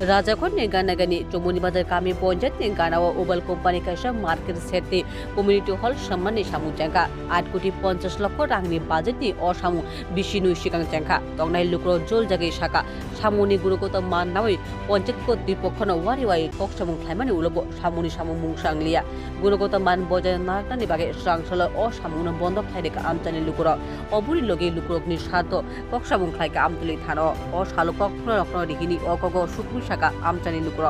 राजाखौनि गानागानि जमुनी बाजार गामि पन्चायतनि गानाव ओबाल company कायसा market सेटनि कमिउनिटी हल सम्माननि सामु जंखा 8 कोटी 50 लाख रांनि बाजेटनि असामु बिसिनु सिगां जंखा तंनाय लुक्र जल जागे शाखा सामुनि गुरुगत मान नामै पन्चायत कर्तृपक्षनो वारि वारि कक्सामुं खायमानि उलबो सामुनि सामु मुंसांलिया गुरुगत मान बजाय नारनानि बागे स्रांसल असामुनो बन्द खायरेका आमचानि लुक्र अबुरि लगे लुक्रगनि साथ कक्सामुं खायका आमतुलि थानो असालो कक्सनो रक्नो रिहिनि अकग सुकु शाखा आमचानि लुक्र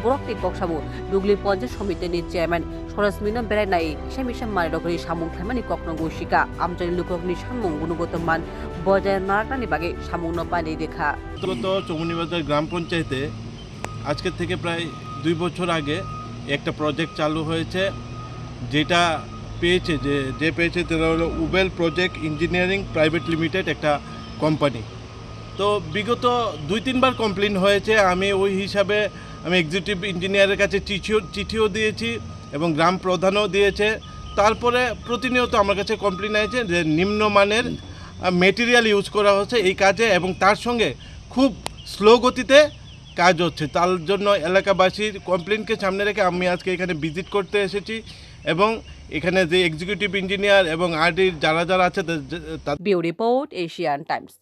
बरकनि कक्सामु दुगली पन्चायत समितिनि चेयारमैन सरसमिनो बेरायनाय सेमिसाम मारिदगरि सामुं खायमानि कक्नो गोशिका आमचानि लुक्रगनि सामुं गुरुगत मान बजाय नारनानि बागे सामुनो पानि देखा তো চৌমুনিবাজার গ্রাম পঞ্চায়েতে আজকের থেকে প্রায় 2 বছর আগে একটা প্রজেক্ট চালু হয়েছে যেটা পেয়েছে যে পেয়েছে তারা হলো উবেল প্রজেক্ট ইঞ্জিনিয়ারিং প্রাইভেট লিমিটেড একটা কোম্পানি। তো বিগত 2-3 বার কমপ্লেন হয়েছে, আমি ওই হিসাবে আমি এক্সিকিউটিভ ইঞ্জিনিয়ারের কাছে চিঠিও দিয়েছি এবং গ্রাম প্রধানও দিয়েছে। তারপরে প্রতিনিয়ত আমার কাছে কমপ্লেন আছে যে নিম্নমানের মেটেরিয়াল ইউজ করা হচ্ছে এই কাজে এবং তার সঙ্গে খুব স্লো গতিতে কাজ হচ্ছে। তার জন্য এলাকাবাসীর কমপ্লেনকে সামনে রেখে আমি আজকে এখানে ভিজিট করতে এসেছি এবং এখানে যে এক্সিকিউটিভ ইঞ্জিনিয়ার এবং আরডির যারা আছে ব্যুরো রিপোর্ট এশিয়ান টাইমস।